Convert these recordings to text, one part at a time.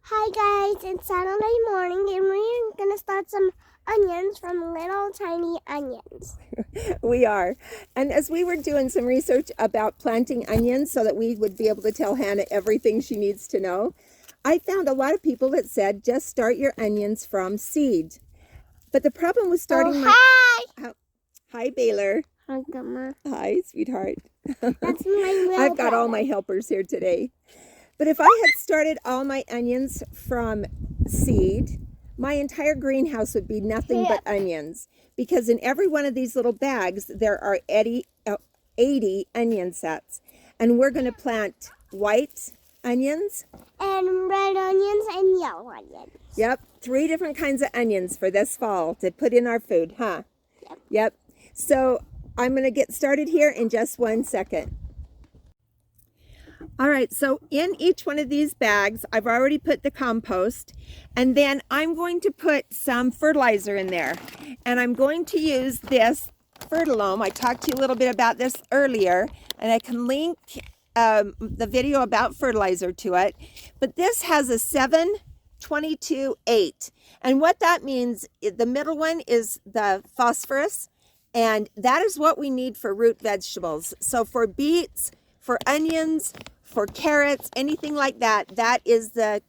Hi guys, it's Saturday morning and we're gonna start some onions from Little Tiny Onions. We are. And as we were doing some research about planting onions so that we would be able to tell Hannah everything she needs to know, I found a lot of people that said just start your onions from seed. But the problem with starting hi! Hi, Baylor. Hi, Grandma. Hi, sweetheart. That's my little I've got all brother. my helpers here today. But if I had started all my onions from seed, my entire greenhouse would be nothing but onions. Because in every one of these little bags, there are 80 onion sets. And we're going to plant white onions. And red onions and yellow onions. Yep, 3 different kinds of onions for this fall to put in our food, huh? Yep. So I'm going to get started here in just 1 second. All right, so in each one of these bags, I've already put the compost, and then I'm going to put some fertilizer in there. And I'm going to use this Fertilome. I talked to you a little bit about this earlier, and I can link the video about fertilizer to it. But this has a 7-22-8. And what that means, the middle one is the phosphorus, and that is what we need for root vegetables. So for beets, for onions, for carrots, anything like that, that is the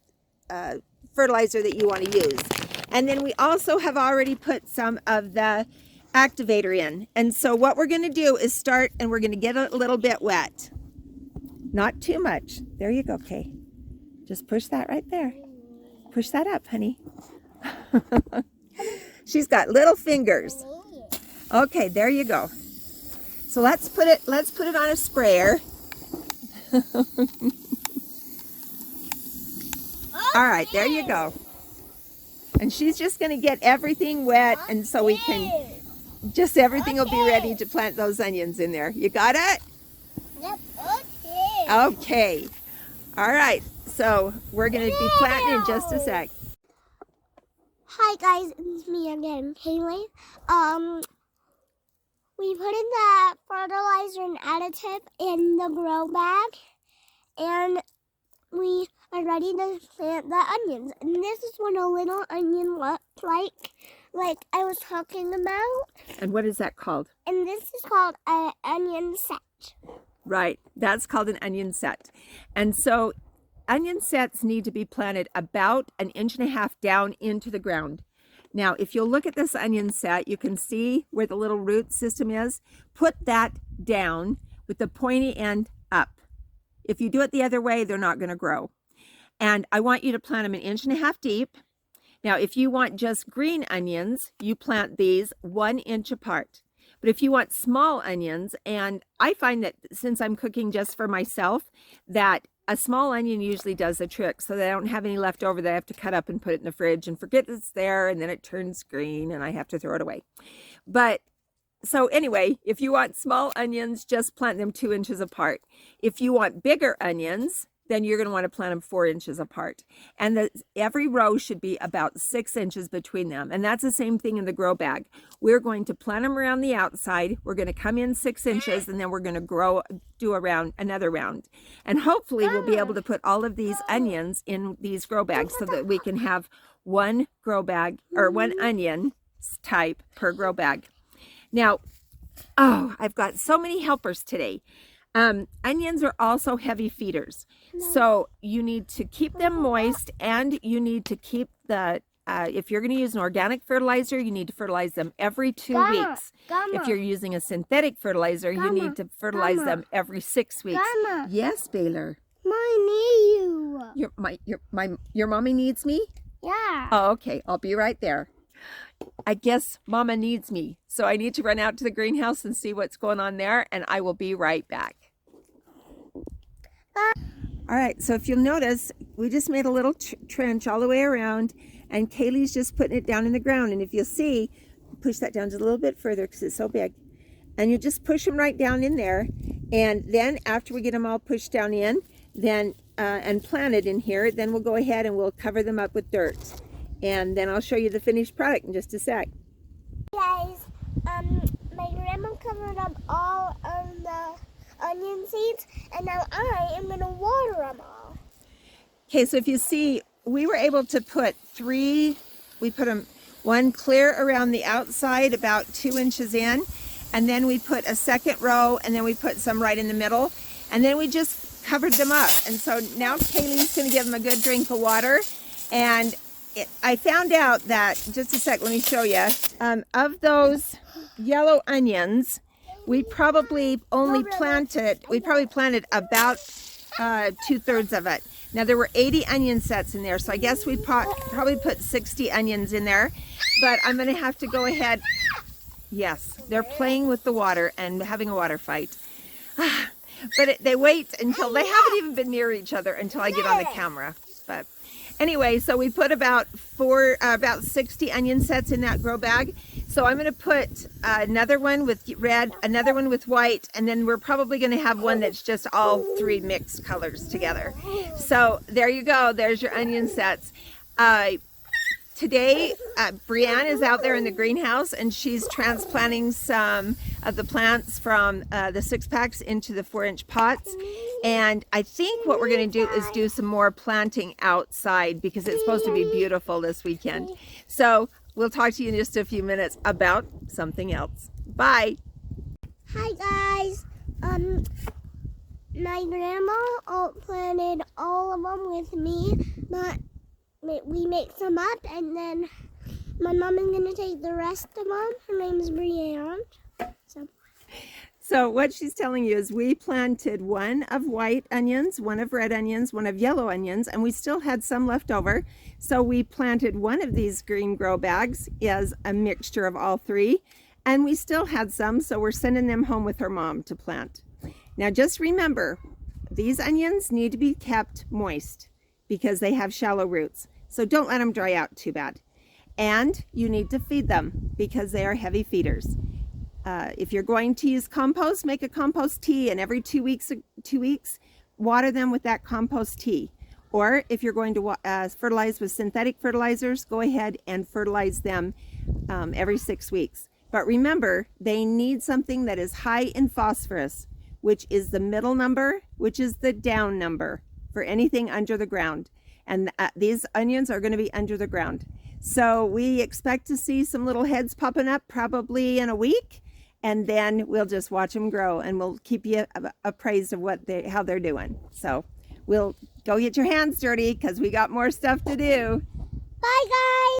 fertilizer that you want to use. And then we also have already put some of the activator in. And so what we're going to do is start, and we're going to get a little bit wet. Not too much. There you go, Kay. Just push that right there. Push that up, honey. She's got little fingers. Okay, there you go. So let's put it on a sprayer. All right, there you go. And she's just going to get everything wet, and so we can everything will be ready to plant those onions in there. You got it? Yep, okay. Okay. All right. So we're going to be planting in just a sec. Hi guys, it's me again, Kaylee. We put in the fertilizer and additive in the grow bag, and we are ready to plant the onions. And this is what a little onion looks like I was talking about. And what is that called? And this is called an onion set. Right. That's called an onion set. And so onion sets need to be planted about 1.5 inches down into the ground. Now, if you'll look at this onion set, you can see where the little root system is. Put that down with the pointy end up. If you do it the other way, they're not going to grow. And I want you to plant them 1.5 inches deep. Now, if you want just green onions, you plant these 1 inch apart. But if you want small onions, and I find that since I'm cooking just for myself, that a small onion usually does the trick, so that I don't have any left over that I have to cut up and put it in the fridge and forget it's there, and then it turns green and I have to throw it away. But so anyway, if you want small onions, just plant them 2 inches apart. If you want bigger onions, then you're going to want to plant them 4 inches apart. And every row should be about 6 inches between them. And that's the same thing in the grow bag. We're going to plant them around the outside. We're going to come in 6 inches, and then we're going to do another round. And hopefully we'll be able to put all of these onions in these grow bags so that we can have one grow bag or one onion type per grow bag. Now, I've got so many helpers today. Onions are also heavy feeders. So you need to keep them moist, and you need to keep if you're going to use an organic fertilizer, you need to fertilize them every 2 weeks. If you're using a synthetic fertilizer, you need to fertilize them every 6 weeks. Yes, Baylor. I need you. Your mommy needs me? Yeah. Oh, okay. I'll be right there. I guess Mama needs me. So I need to run out to the greenhouse and see what's going on there, and I will be right back. All right, so if you'll notice, we just made a little trench all the way around, and Kaylee's just putting it down in the ground. And if you'll see, push that down just a little bit further because it's so big. And you just push them right down in there. And then after we get them all pushed down in, then and planted in here, then we'll go ahead and we'll cover them up with dirt. And then I'll show you the finished product in just a sec. Guys, my grandma covered up all of the onion seeds, and now I am going to water them all. Okay, so if you see, we were able to put we put them one clear around the outside about 2 inches in, and then we put a second row, and then we put some right in the middle, and then we just covered them up. And so now Kaylee's going to give them a good drink of water. And I found out that, just a sec, let me show you, of those yellow onions, we probably planted about 2/3 of it. Now there were 80 onion sets in there, so I guess we probably put 60 onions in there. But I'm going to have to go ahead. Yes, they're playing with the water and having a water fight. But they wait until they haven't even been near each other until I get on the camera. But anyway, so we put about 60 onion sets in that grow bag. So I'm going to put another one with red, another one with white, and then we're probably going to have one that's just all 3 mixed colors together. So there you go. There's your onion sets. Today, Brianne is out there in the greenhouse, and she's transplanting some of the plants from the 6-packs into the 4-inch pots. And I think what we're going to do is do some more planting outside because it's supposed to be beautiful this weekend. So we'll talk to you in just a few minutes about something else. Bye. Hi guys. My grandma planted all of them with me, but we mixed them up, and then my mom is going to take the rest of them. Her name is Brianne. So what she's telling you is we planted one of white onions, one of red onions, one of yellow onions, and we still had some left over. So we planted one of these green grow bags as a mixture of all 3, and we still had some, so we're sending them home with her mom to plant. Now just remember, these onions need to be kept moist because they have shallow roots. So don't let them dry out too bad. And you need to feed them because they are heavy feeders. If you're going to use compost, make a compost tea, and every 2 weeks, water them with that compost tea. Or if you're going to fertilize with synthetic fertilizers, go ahead and fertilize them every 6 weeks. But remember, they need something that is high in phosphorus, which is the middle number, which is the down number for anything under the ground. And these onions are going to be under the ground. So we expect to see some little heads popping up probably in a week. And then we'll just watch them grow, and we'll keep you appraised of how they're doing. So we'll go get your hands dirty because we got more stuff to do. Bye guys.